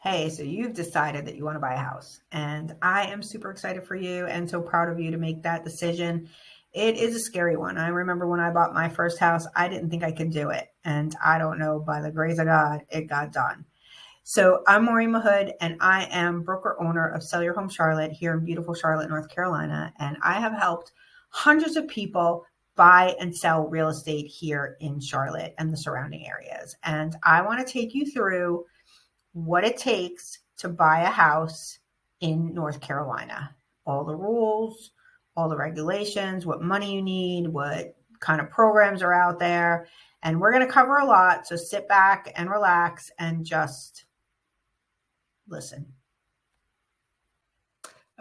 Hey, so you've decided that you want to buy a house, and I am super excited for you and so proud of you to make that decision. It is a scary one. I remember when I bought my first house, I didn't think I could do it. And I don't know, by the grace of God, it got done. So I'm Maureen Mahood, and I am broker owner of Sell Your Home Charlotte here in beautiful Charlotte, North Carolina. And I have helped hundreds of people buy and sell real estate here in Charlotte and the surrounding areas. And I want to take you through what it takes to buy a house in North Carolina. All the rules, all the regulations, what money you need, what kind of programs are out there. And we're going to cover a lot. So sit back and relax and just listen.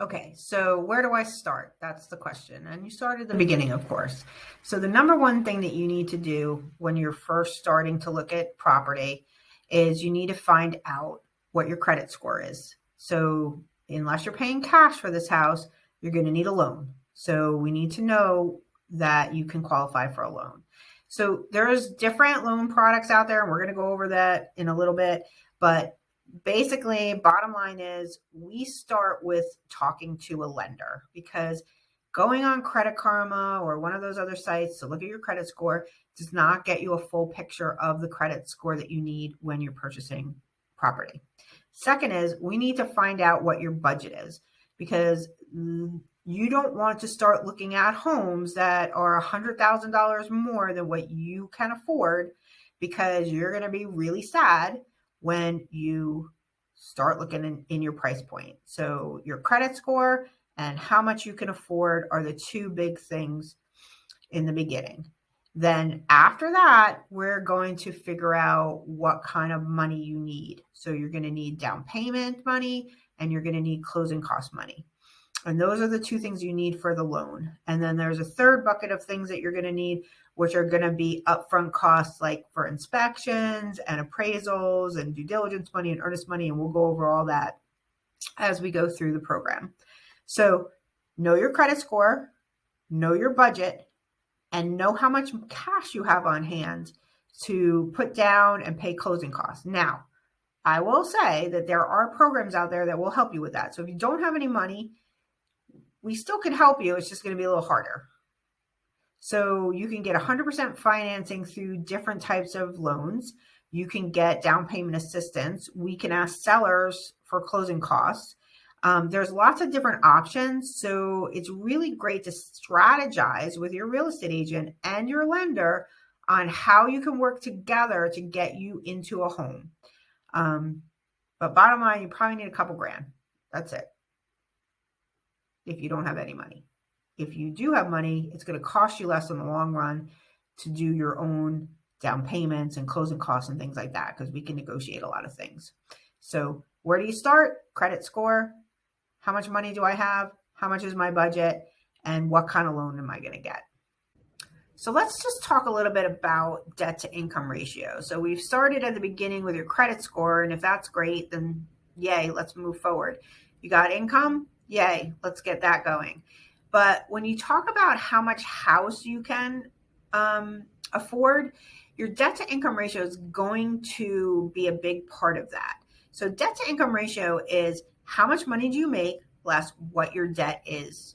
Okay, so where do I start? That's the question. And you start at the beginning, of course. So the number one thing that you need to do when you're first starting to look at property is you need to find out what your credit score is. So unless you're paying cash for this house, you're going to need a loan. So we need to know that you can qualify for a loan. So there's different loan products out there, and we're going to go over that in a little bit. But basically, bottom line is we start with talking to a lender, because going on Credit Karma or one of those other sites to look at your credit score does not get you a full picture of the credit score that you need when you're purchasing property. Second is we need to find out what your budget is, because you don't want to start looking at homes that are $100,000 more than what you can afford, because you're going to be really sad when you start looking in your price point. So your credit score and how much you can afford are the two big things in the beginning. Then after that, we're going to figure out what kind of money you need. So you're going to need down payment money and you're going to need closing cost money. And those are the two things you need for the loan. And then there's a third bucket of things that you're going to need, which are going to be upfront costs, like for inspections and appraisals and due diligence money and earnest money. And we'll go over all that as we go through the program. So know your credit score, know your budget, and know how much cash you have on hand to put down and pay closing costs. Now, I will say that there are programs out there that will help you with that. So if you don't have any money, we still can help you. It's just going to be a little harder. So you can get 100% financing through different types of loans. You can get down payment assistance. We can ask sellers for closing costs. There's lots of different options. So it's really great to strategize with your real estate agent and your lender on how you can work together to get you into a home. But bottom line, you probably need a couple grand. That's it. If you don't have any money. If you do have money, it's going to cost you less in the long run to do your own down payments and closing costs and things like that, because we can negotiate a lot of things. So where do you start? Credit score. How much money do I have? How much is my budget? And what kind of loan am I going to get? So let's just talk a little bit about debt to income ratio. So we've started at the beginning with your credit score, and if that's great, then yay, let's move forward. You got income? Yay, let's get that going. But when you talk about how much house you can afford, your debt to income ratio is going to be a big part of that. So debt to income ratio is how much money do you make less what your debt is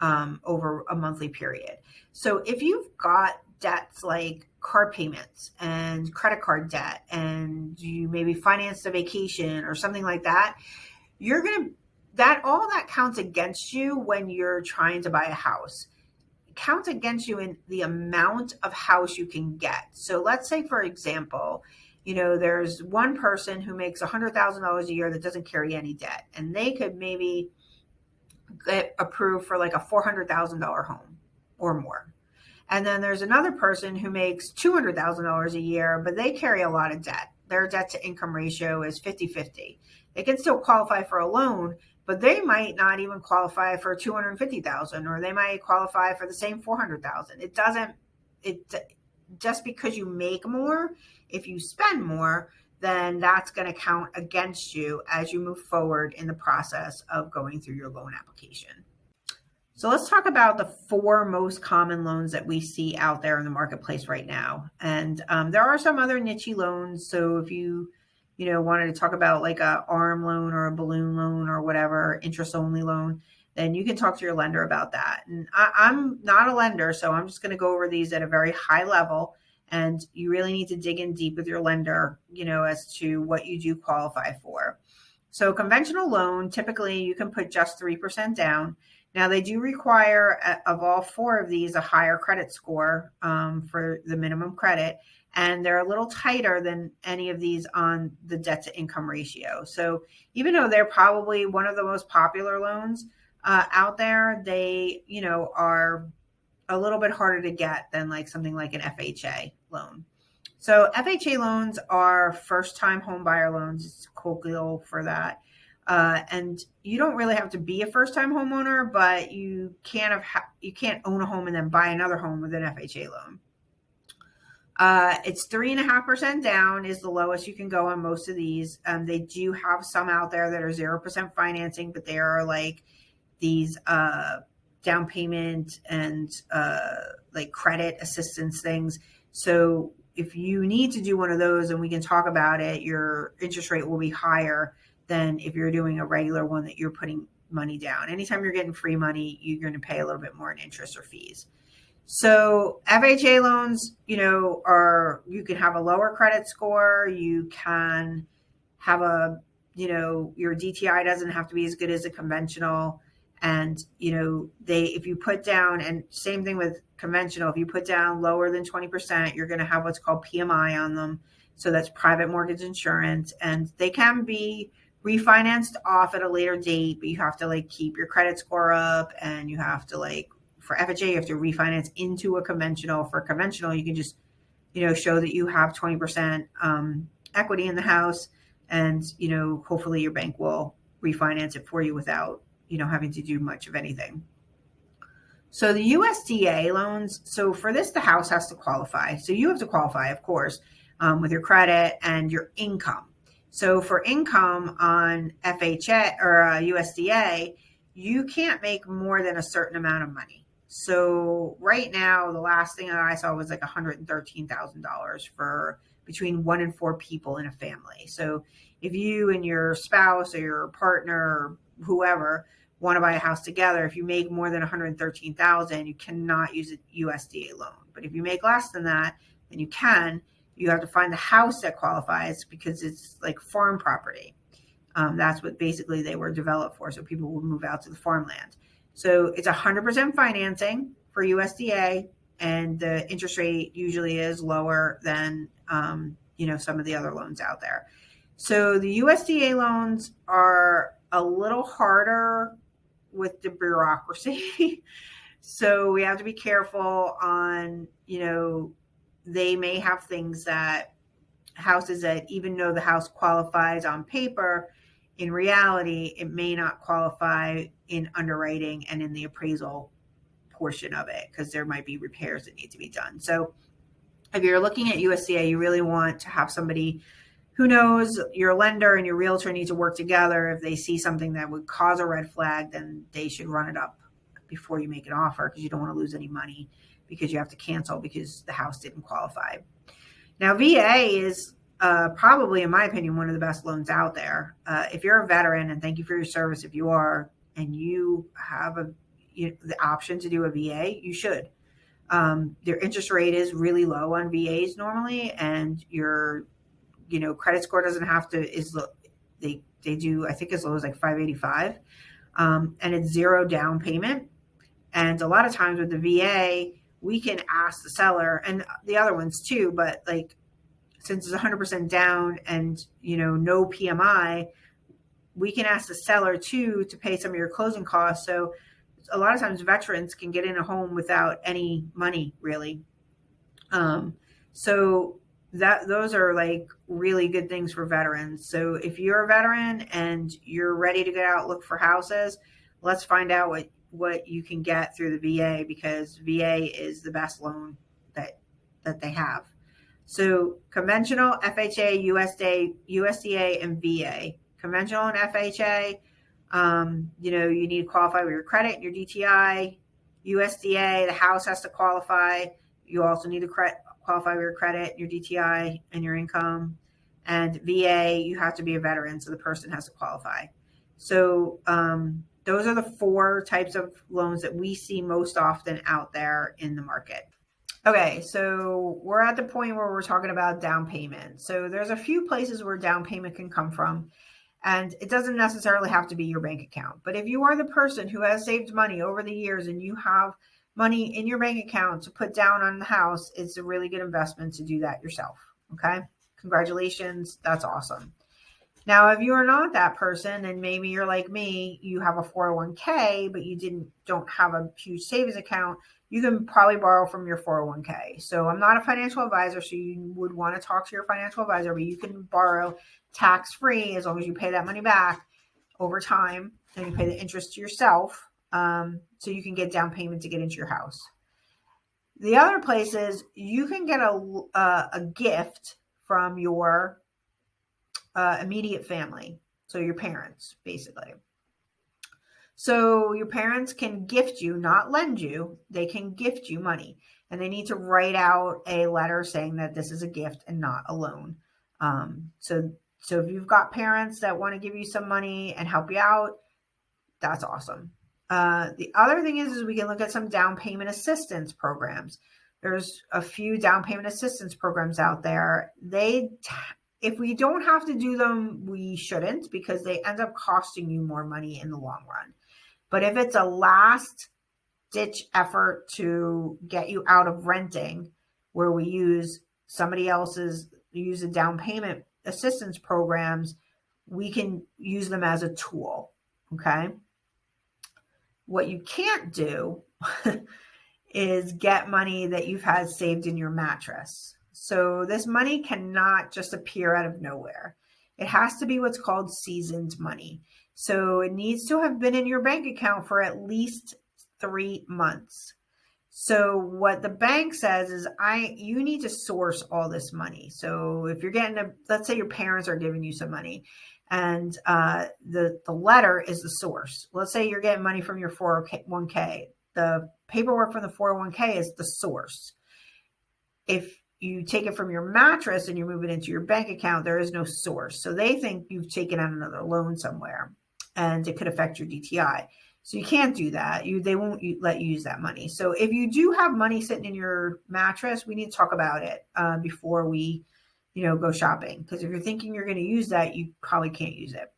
over a monthly period. So if you've got debts like car payments and credit card debt, and you maybe financed a vacation or something like that, all that counts against you when you're trying to buy a house. It counts against you in the amount of house you can get. So let's say, for example, there's one person who makes $100,000 a year that doesn't carry any debt, and they could maybe get approved for like a $400,000 home or more. And then there's another person who makes $200,000 a year, but they carry a lot of debt. Their debt to income ratio is 50-50. They can still qualify for a loan, but they might not even qualify for $250,000, or they might qualify for the same $400,000. Just because you make more, if you spend more, then that's going to count against you as you move forward in the process of going through your loan application. So let's talk about the 4 most common loans that we see out there in the marketplace right now. And there are some other niche loans. So if you wanted to talk about like a ARM loan or a balloon loan or whatever, interest only loan, then you can talk to your lender about that. And I'm not a lender, so I'm just going to go over these at a very high level. And you really need to dig in deep with your lender, as to what you do qualify for. So conventional loan, typically you can put just 3% down. Now they do require of all four of these a higher credit score for the minimum credit, and they're a little tighter than any of these on the debt to income ratio. So even though they're probably one of the most popular loans out there, they are a little bit harder to get than like something like an FHA loan. So FHA loans are first-time home buyer loans. It's colloquial for that. And you don't really have to be a first-time homeowner, but you can't own a home and then buy another home with an FHA loan. It's 3.5% down is the lowest you can go on most of these. They do have some out there that are 0% financing, but they are like these down payment and like credit assistance things. So if you need to do one of those, and we can talk about it, your interest rate will be higher than if you're doing a regular one that you're putting money down. Anytime you're getting free money, you're going to pay a little bit more in interest or fees. So FHA loans, you can have a lower credit score. You can have your DTI doesn't have to be as good as a conventional. And, if you put down, and same thing with conventional, if you put down lower than 20%, you're going to have what's called PMI on them. So that's private mortgage insurance, and they can be refinanced off at a later date, but you have to keep your credit score up, and you have to for FHA, you have to refinance into a conventional. For conventional, you can just, show that you have 20% equity in the house, and, hopefully your bank will refinance it for you without, having to do much of anything. So the USDA loans, so for this, the house has to qualify. So you have to qualify, of course, with your credit and your income. So for income on FHA or USDA, you can't make more than a certain amount of money. So right now, the last thing that I saw was like $113,000 for between 1 and 4 people in a family. So if you and your spouse or your partner or whoever want to buy a house together, if you make more than $113,000, you cannot use a USDA loan. But if you make less than that, then you can. You have to find the house that qualifies because it's like farm property. That's what basically they were developed for. So people will move out to the farmland. So it's 100% financing for USDA, and the interest rate usually is lower than some of the other loans out there. So the USDA loans are a little harder with the bureaucracy. So we have to be careful on, they may have things that houses that even though the house qualifies on paper, in reality, it may not qualify in underwriting and in the appraisal portion of it because there might be repairs that need to be done. So if you're looking at USDA, you really want to have somebody who knows. Your lender and your realtor need to work together. If they see something that would cause a red flag, then they should run it up before you make an offer, because you don't want to lose any money because you have to cancel because the house didn't qualify. Now, VA is probably, in my opinion, one of the best loans out there. If you're a veteran, and thank you for your service if you are, and you have the option to do a VA, you should. Their interest rate is really low on VAs normally, and your credit score doesn't have to they do, I think, as low as like 585, and it's 0 down payment. And a lot of times with the VA, we can ask the seller, and the other ones too, but since it's 100% down and no PMI, we can ask the seller too to pay some of your closing costs. So a lot of times veterans can get in a home without any money really. So those are really good things for veterans. So if you're a veteran and you're ready to get out, look for houses, let's find out what you can get through the VA, because VA is the best loan that they have. So conventional, FHA, USDA, and VA. Conventional and FHA, you need to qualify with your credit and your DTI. USDA, the house has to qualify. You also need to qualify with your credit, your DTI, and your income. And VA, you have to be a veteran, so the person has to qualify. So those are the 4 types of loans that we see most often out there in the market. Okay, so we're at the point where we're talking about down payment. So there's a few places where down payment can come from, and it doesn't necessarily have to be your bank account. But if you are the person who has saved money over the years and you have money in your bank account to put down on the house, it's a really good investment to do that yourself. Okay, congratulations, that's awesome. Now, if you are not that person, and maybe you're like me, you have a 401k, but you don't have a huge savings account, you can probably borrow from your 401k. So I'm not a financial advisor, so you would want to talk to your financial advisor, but you can borrow tax-free as long as you pay that money back over time and you pay the interest to yourself, so you can get down payment to get into your house. The other place is you can get a gift from your immediate family, so your parents, basically. So your parents can gift you, not lend you. They can gift you money, and they need to write out a letter saying that this is a gift and not a loan. So if you've got parents that want to give you some money and help you out, that's awesome. The other thing is we can look at some down payment assistance programs. There's a few down payment assistance programs out there. If we don't have to do them, we shouldn't, because they end up costing you more money in the long run. But if it's a last ditch effort to get you out of renting, where we use use a down payment assistance programs, we can use them as a tool. Okay. What you can't do is get money that you've had saved in your mattress. So this money cannot just appear out of nowhere. It has to be what's called seasoned money. So it needs to have been in your bank account for at least 3 months. So what the bank says is you need to source all this money. So if you're let's say your parents are giving you some money, and the letter is the source. Let's say you're getting money from your 401k. The paperwork from the 401k is the source. If you take it from your mattress and you move it into your bank account, there is no source. So they think you've taken out another loan somewhere, and it could affect your DTI. So you can't do that. They won't let you use that money. So if you do have money sitting in your mattress, we need to talk about it before we, go shopping. Because if you're thinking you're going to use that, you probably can't use it.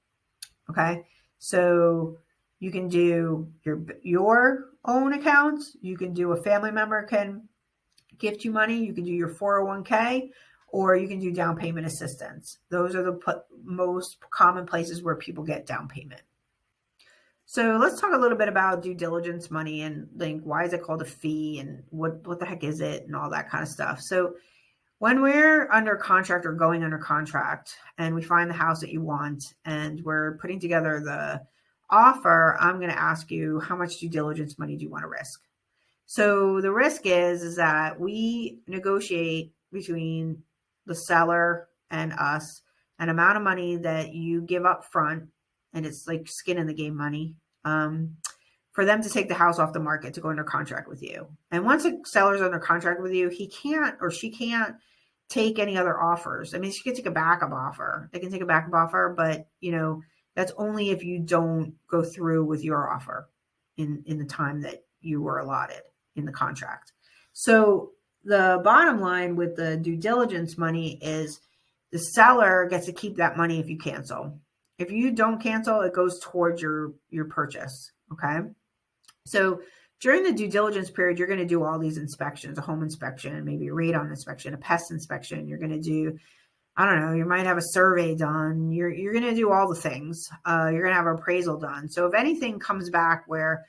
Okay. So you can do your own accounts. You can do a family member can gift you money. You can do your 401k, or you can do down payment assistance. Those are the most common places where people get down payment. So let's talk a little bit about due diligence money, and why is it called a fee, and what the heck is it, and all that kind of stuff. So when we're under contract or going under contract and we find the house that you want and we're putting together the offer, I'm going to ask you, how much due diligence money do you want to risk? So the risk is that we negotiate between the seller and us an amount of money that you give up front, and it's like skin in the game money, for them to take the house off the market to go under contract with you. And once a seller's under contract with you, he can't or she can't take any other offers. I mean, she can take a backup offer. They can take a backup offer, but that's only if you don't go through with your offer in the time that you were allotted in the contract. So the bottom line with the due diligence money is the seller gets to keep that money if you cancel. If you don't cancel, it goes towards your purchase. Okay. So during the due diligence period, you're going to do all these inspections, a home inspection, maybe a radon inspection, a pest inspection. You're going to do, I don't know, you might have a survey done. You're going to do all the things. You're going to have an appraisal done. So if anything comes back where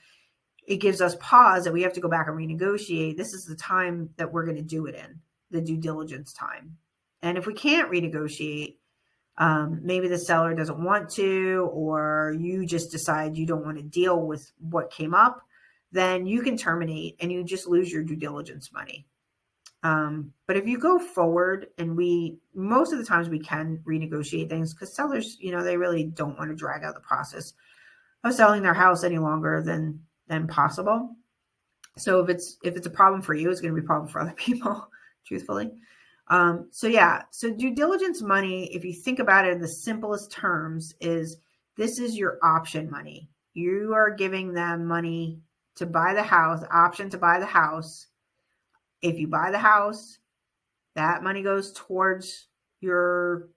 it gives us pause that we have to go back and renegotiate, this is the time that we're going to do it in, the due diligence time. And if we can't renegotiate, maybe the seller doesn't want to, or you just decide you don't want to deal with what came up, then you can terminate and you just lose your due diligence money. But if you go forward, and most of the times we can renegotiate things, because sellers, they really don't want to drag out the process of selling their house any longer than possible. So if it's a problem for you, it's going to be a problem for other people, truthfully. So due diligence money, if you think about it in the simplest terms, this is your option money. You are giving them money to buy the house, option to buy the house. If you buy the house, that money goes towards your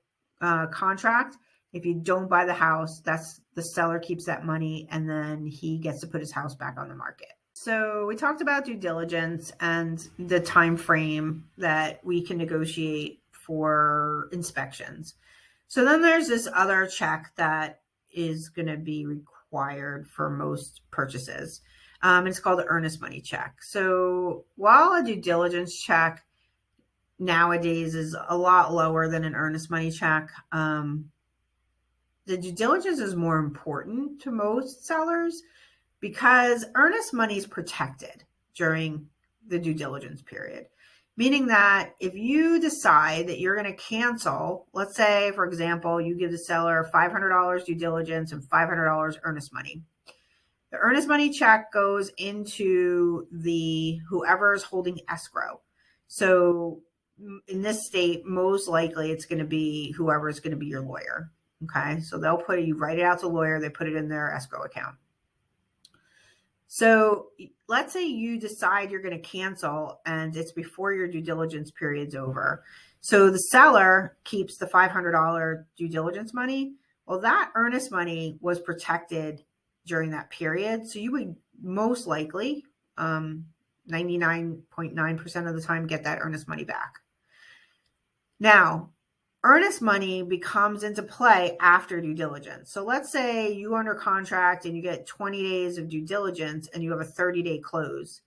contract. If you don't buy the house, that's the seller keeps that money, and then he gets to put his house back on the market. So we talked about due diligence and the time frame that we can negotiate for inspections. So then there's this other check that is going to be required for most purchases. It's called the earnest money check. So while a due diligence check nowadays is a lot lower than an earnest money check, the due diligence is more important to most sellers because earnest money is protected during the due diligence period. Meaning that if you decide that you're going to cancel, let's say, for example, you give the seller $500 due diligence and $500 earnest money. The earnest money check goes into whoever is holding escrow. So in this state, most likely it's going to be whoever is going to be your lawyer. Okay, so you write it out to the lawyer, they put it in their escrow account. So let's say you decide you're going to cancel and it's before your due diligence period's over. So the seller keeps the $500 due diligence money. Well, that earnest money was protected during that period. So you would most likely, 99.9% of the time, get that earnest money back. Now, earnest money becomes into play after due diligence. So let's say you under contract and you get 20 days of due diligence and you have a 30-day close.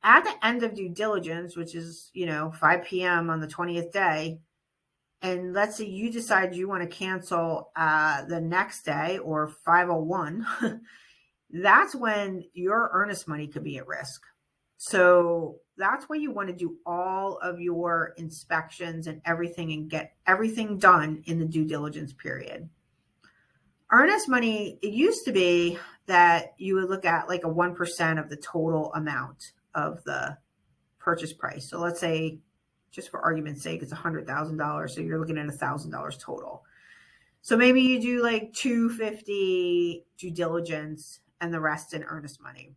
At the end of due diligence, which is, 5 p.m. on the 20th day, and let's say you decide you want to cancel the next day or 5:01, that's when your earnest money could be at risk. So that's when you want to do all of your inspections and everything and get everything done in the due diligence period. Earnest money, it used to be that you would look at like a 1% of the total amount of the purchase price. So let's say, just for argument's sake, it's $100,000. So you're looking at $1,000 total. So maybe you do like $250 due diligence and the rest in earnest money.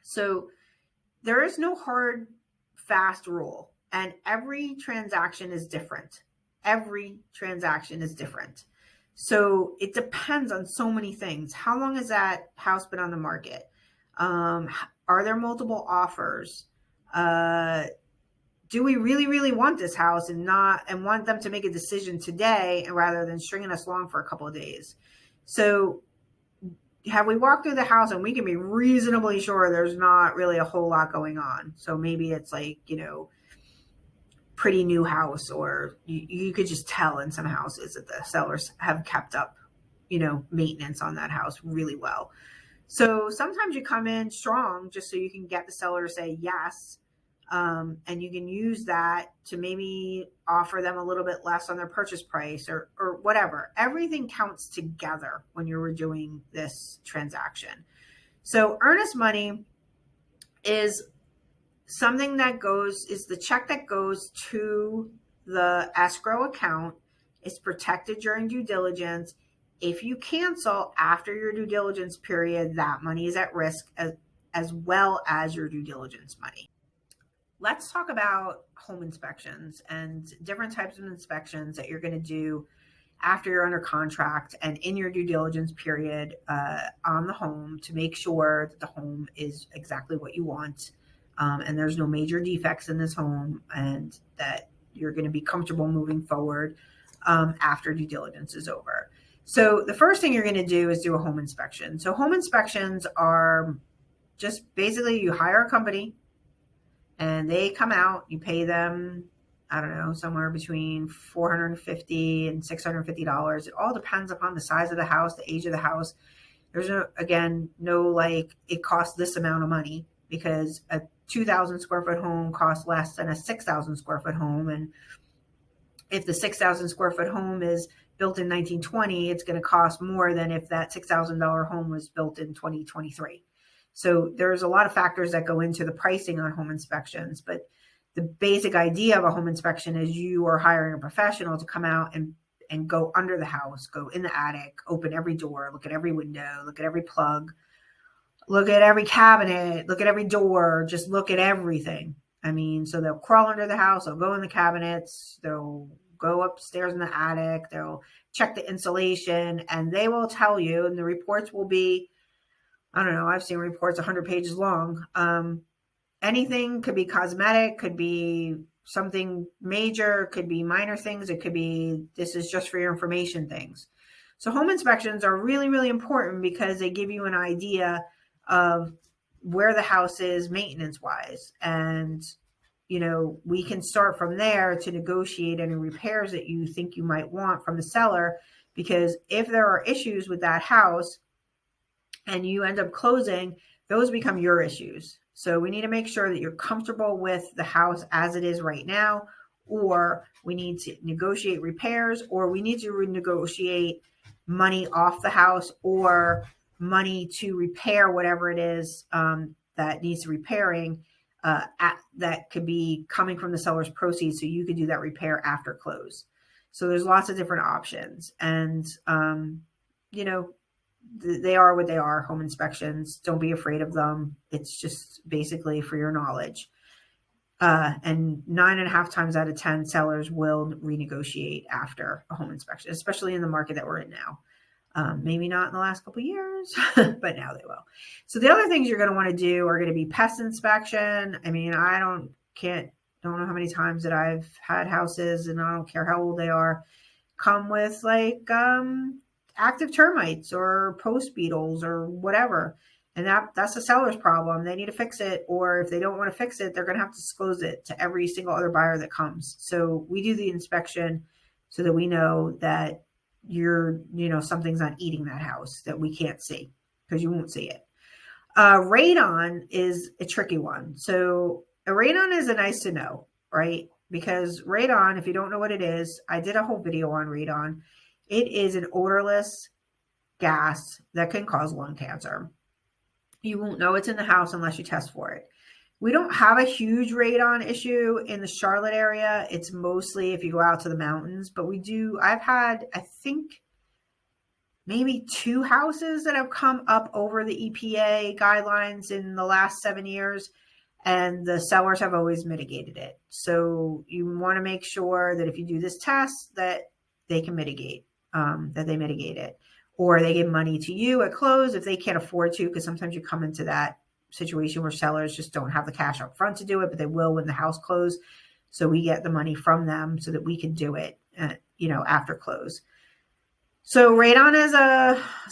So there is no hard, fast rule, and every transaction is different. Every transaction is different. So it depends on so many things. How long has that house been on the market? Are there multiple offers? Do we really, really want this house and want them to make a decision today rather than stringing us along for a couple of days? So have we walked through the house and we can be reasonably sure there's not really a whole lot going on? So maybe it's like, pretty new house, or you could just tell in some houses that the sellers have kept up, maintenance on that house really well. So sometimes you come in strong just so you can get the seller to say yes. And you can use that to maybe offer them a little bit less on their purchase price or whatever. Everything counts together when you're doing this transaction. So earnest money is something is the check that goes to the escrow account. It's protected during due diligence. If you cancel after your due diligence period, that money is at risk as well as your due diligence money. Let's talk about home inspections and different types of inspections that you're going to do after you're under contract and in your due diligence period on the home to make sure that the home is exactly what you want and there's no major defects in this home and that you're going to be comfortable moving forward after due diligence is over. So the first thing you're going to do is do a home inspection. So home inspections are just basically you hire a company and they come out, you pay them, I don't know, somewhere between $450 and $650. It all depends upon the size of the house, the age of the house. There's no like it costs this amount of money, because a 2,000 square foot home costs less than a 6,000 square foot home. And if the 6,000 square foot home is built in 1920, it's going to cost more than if that $6,000 home was built in 2023. So there's a lot of factors that go into the pricing on home inspections, but the basic idea of a home inspection is you are hiring a professional to come out and go under the house, go in the attic, open every door, look at every window, look at every plug, look at every cabinet, look at every door, just look at everything. I mean, so they'll crawl under the house, they'll go in the cabinets, they'll go upstairs in the attic, they'll check the insulation, and they will tell you, and the reports will be, I don't know, I've seen reports 100 pages long. Anything could be cosmetic, could be something major, could be minor things. It could be, this is just for your information things. So home inspections are really, really important because they give you an idea of where the house is maintenance wise. And, you know, we can start from there to negotiate any repairs that you think you might want from the seller. Because if there are issues with that house and you end up closing, those become your issues. So we need to make sure that you're comfortable with the house as it is right now, or we need to negotiate repairs, or we need to renegotiate money off the house or money to repair whatever it is that needs repairing that could be coming from the seller's proceeds. So you could do that repair after close. So there's lots of different options. And, you know, they are what they are, home inspections. Don't be afraid of them. It's just basically for your knowledge. And 9.5 times out of 10, sellers will renegotiate after a home inspection, especially in the market that we're in now. Maybe not in the last couple of years, but now they will. So the other things you're going to want to do are going to be pest inspection. I mean, don't know how many times that I've had houses, and I don't care how old they are, come with like active termites or post beetles or whatever. And that's the seller's problem. They need to fix it. Or if they don't want to fix it, they're going to have to disclose it to every single other buyer that comes. So we do the inspection so that we know that something's not eating that house that we can't see, because you won't see it. Radon is a tricky one. So a radon is a nice to know, right? Because radon, if you don't know what it is, I did a whole video on radon. It is an odorless gas that can cause lung cancer. You won't know it's in the house unless you test for it. We don't have a huge radon issue in the Charlotte area. It's mostly if you go out to the mountains, but I've had, I think, maybe 2 houses that have come up over the EPA guidelines in the last 7 years, and the sellers have always mitigated it. So you want to make sure that if you do this test, that they can mitigate, that they mitigate it, or they give money to you at close if they can't afford to, because sometimes you come into that situation where sellers just don't have the cash up front to do it, but they will when the house closes. So we get the money from them so that we can do it, after close. So radon is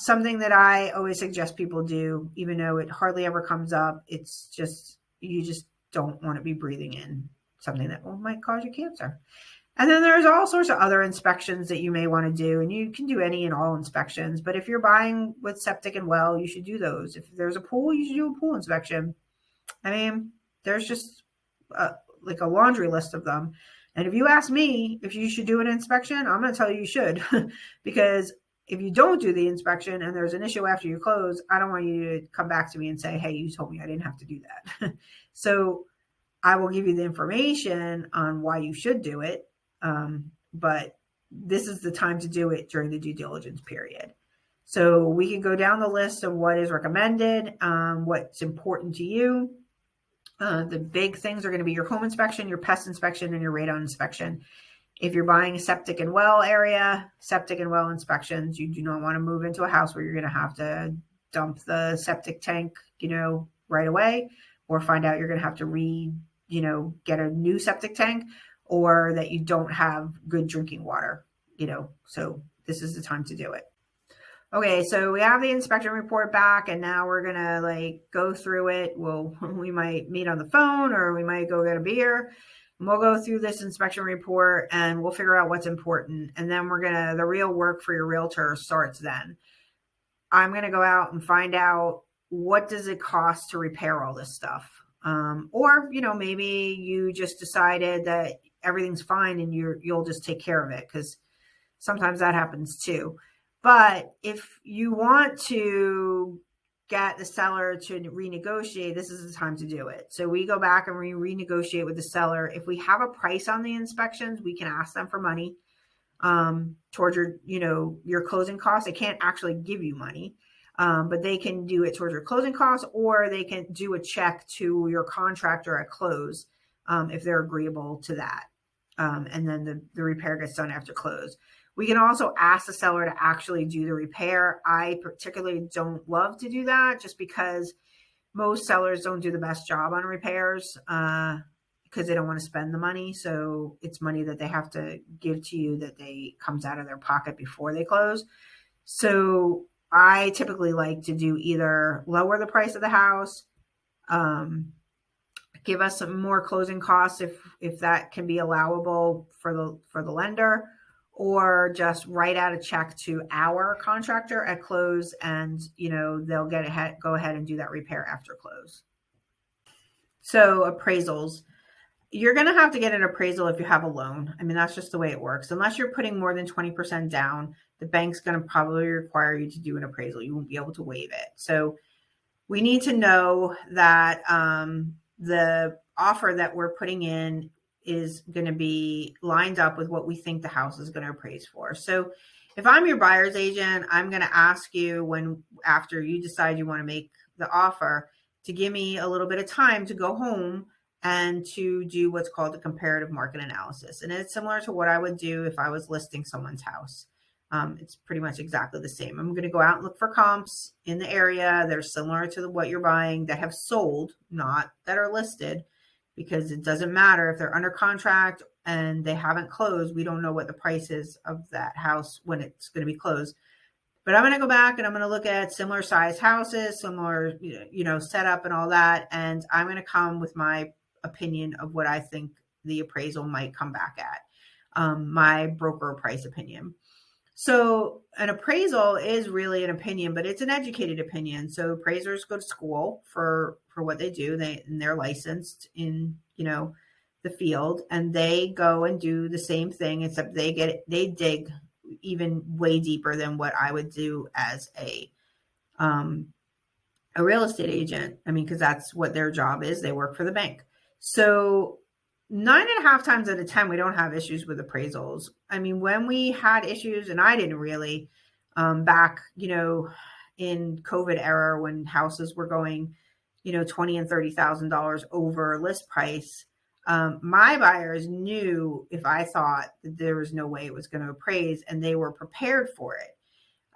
something that I always suggest people do, even though it hardly ever comes up. It's just, you just don't want to be breathing in something that might cause you cancer. And then there's all sorts of other inspections that you may want to do, and you can do any and all inspections. But if you're buying with septic and well, you should do those. If there's a pool, you should do a pool inspection. I mean, there's just like a laundry list of them. And if you ask me if you should do an inspection, I'm going to tell you should, because if you don't do the inspection and there's an issue after you close, I don't want you to come back to me and say, hey, you told me I didn't have to do that. So I will give you the information on why you should do it. But this is the time to do it during the due diligence period. So we can go down the list of what is recommended, what's important to you. The big things are going to be your home inspection, your pest inspection, and your radon inspection. If you're buying a septic and well area, septic and well inspections, you do not want to move into a house where you're going to have to dump the septic tank, right away, or find out you're going to have to get a new septic tank, or that you don't have good drinking water, so this is the time to do it. Okay, so we have the inspection report back, and now we're gonna go through it. We might meet on the phone, or we might go get a beer, and we'll go through this inspection report and we'll figure out what's important. And then the real work for your realtor starts then. I'm gonna go out and find out, what does it cost to repair all this stuff? Or, maybe you just decided that everything's fine and you'll just take care of it, because sometimes that happens too. But if you want to get the seller to renegotiate, this is the time to do it. So we go back and we renegotiate with the seller. If we have a price on the inspections, we can ask them for money towards your closing costs. They can't actually give you money, but they can do it towards your closing costs, or they can do a check to your contractor at close if they're agreeable to that. And then the repair gets done after close. We can also ask the seller to actually do the repair. I particularly don't love to do that just because most sellers don't do the best job on repairs because they don't want to spend the money. So it's money that they have to give to you that comes out of their pocket before they close. So I typically like to do either lower the price of the house, give us some more closing costs if that can be allowable for the lender, or just write out a check to our contractor at close, and they'll go ahead and do that repair after close. So appraisals. You're going to have to get an appraisal if you have a loan. I mean, that's just the way it works. Unless you're putting more than 20% down, the bank's going to probably require you to do an appraisal. You won't be able to waive it. So we need to know that the offer that we're putting in is going to be lined up with what we think the house is going to appraise for. So if I'm your buyer's agent, I'm going to ask you after you decide you want to make the offer to give me a little bit of time to go home and to do what's called a comparative market analysis. And it's similar to what I would do if I was listing someone's house. It's pretty much exactly the same. I'm going to go out and look for comps in the area that are similar to what you're buying, that have sold, not that are listed, because it doesn't matter if they're under contract and they haven't closed. We don't know what the price is of that house when it's going to be closed. But I'm going to go back and I'm going to look at similar size houses, similar, setup and all that. And I'm going to come with my opinion of what I think the appraisal might come back at, my broker price opinion. So an appraisal is really an opinion, but it's an educated opinion. So appraisers go to school for what they do. They're licensed in, the field, and they go and do the same thing, except they dig even way deeper than what I would do as a real estate agent. I mean, because that's what their job is. They work for the bank. So 9.5 times out of 10, we don't have issues with appraisals. I mean, when we had issues, and I didn't really, back, in COVID era, when houses were going, $20,000 and $30,000 over list price, my buyers knew if I thought that there was no way it was going to appraise, and they were prepared for it.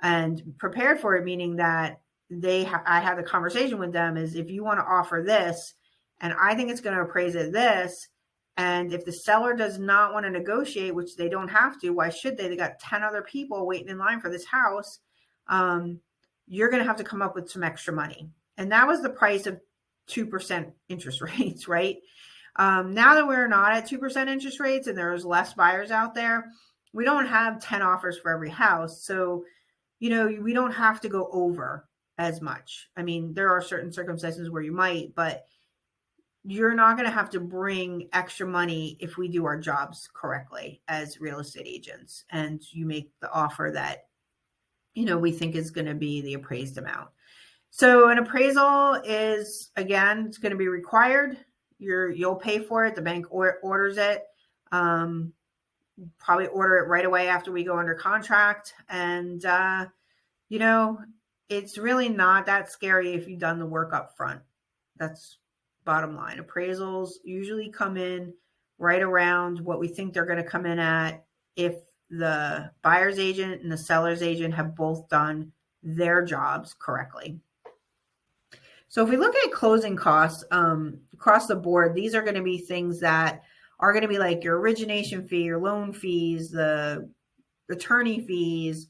And prepared for it, meaning that I had the conversation with them is, if you want to offer this, and I think it's going to appraise at this, and if the seller does not want to negotiate, which they don't have to, why should they? They got 10 other people waiting in line for this house. You're going to have to come up with some extra money. And that was the price of 2% interest rates, right? Now that we're not at 2% interest rates and there's less buyers out there, we don't have 10 offers for every house. So, we don't have to go over as much. I mean, there are certain circumstances where you might, but you're not going to have to bring extra money if we do our jobs correctly as real estate agents, and you make the offer that, we think is going to be the appraised amount. So an appraisal is, again, it's going to be required. You'll pay for it. The bank orders it. Probably order it right away after we go under contract. And, it's really not that scary if you've done the work up front. That's bottom line. Appraisals usually come in right around what we think they're going to come in at if the buyer's agent and the seller's agent have both done their jobs correctly. So if we look at closing costs across the board, these are going to be things that are going to be like your origination fee, your loan fees, the attorney fees,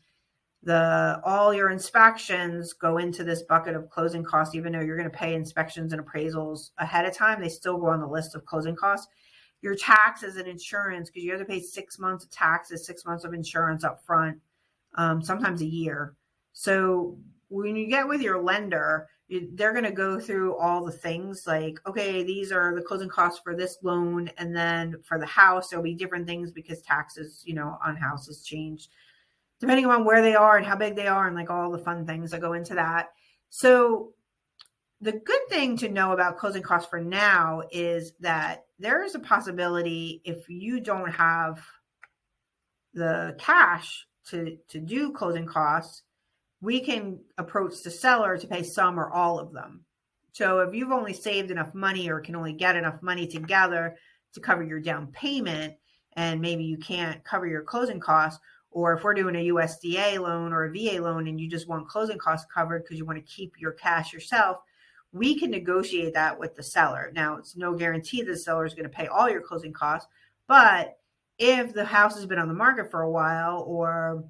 all your inspections go into this bucket of closing costs. Even though you're going to pay inspections and appraisals ahead of time, they still go on the list of closing costs. Your taxes and insurance, because you have to pay 6 months of taxes, 6 months of insurance up front, sometimes a year. So when you get with your lender, they're going to go through all the things like, okay, these are the closing costs for this loan. And then for the house, there'll be different things because taxes, on houses change depending on where they are and how big they are, and like all the fun things that go into that. So the good thing to know about closing costs for now is that there is a possibility, if you don't have the cash to do closing costs, we can approach the seller to pay some or all of them. So if you've only saved enough money or can only get enough money together to cover your down payment, and maybe you can't cover your closing costs, or if we're doing a USDA loan or a VA loan and you just want closing costs covered because you want to keep your cash yourself, we can negotiate that with the seller. Now, it's no guarantee the seller is going to pay all your closing costs, but if the house has been on the market for a while, or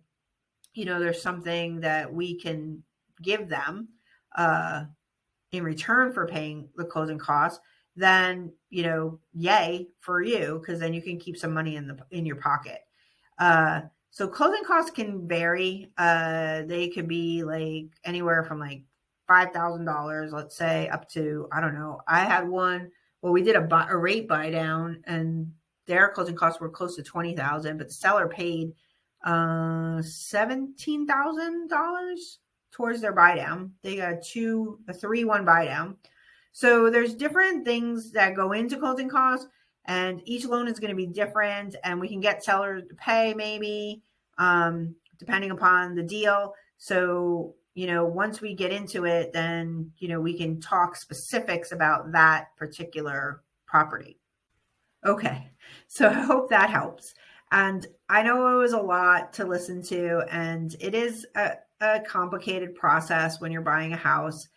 there's something that we can give them in return for paying the closing costs, then yay for you, because then you can keep some money in your pocket. So closing costs can vary. They could be like anywhere from like $5,000, let's say, up to, I don't know. I had one. Well, we did a rate buy down, and their closing costs were close to $20,000, but the seller paid $17,000 towards their buy down. They got a 3-1 buy down. So there's different things that go into closing costs, and each loan is going to be different, and we can get sellers to pay maybe depending upon the deal. So once we get into it, then we can talk specifics about that particular property. Okay, so I hope that helps. And I know it was a lot to listen to, and it is a complicated process when you're buying a house.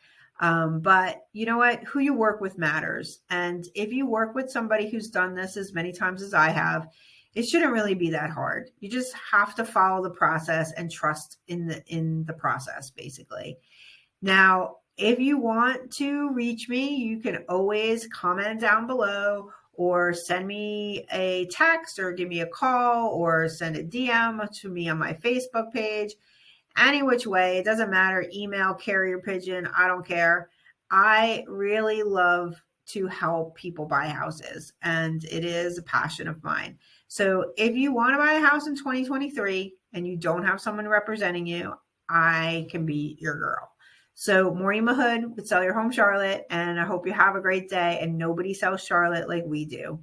But you know what? Who you work with matters. And if you work with somebody who's done this as many times as I have, it shouldn't really be that hard. You just have to follow the process and trust in the process, basically. Now, if you want to reach me, you can always comment down below, or send me a text, or give me a call, or send a DM to me on my Facebook page. Any which way, it doesn't matter. Email, carrier pigeon, I don't care. I really love to help people buy houses, and it is a passion of mine. So if you want to buy a house in 2023 and you don't have someone representing you, I can be your girl. So Maureen Mahood with Sell Your Home Charlotte, and I hope you have a great day, and nobody sells Charlotte like we do.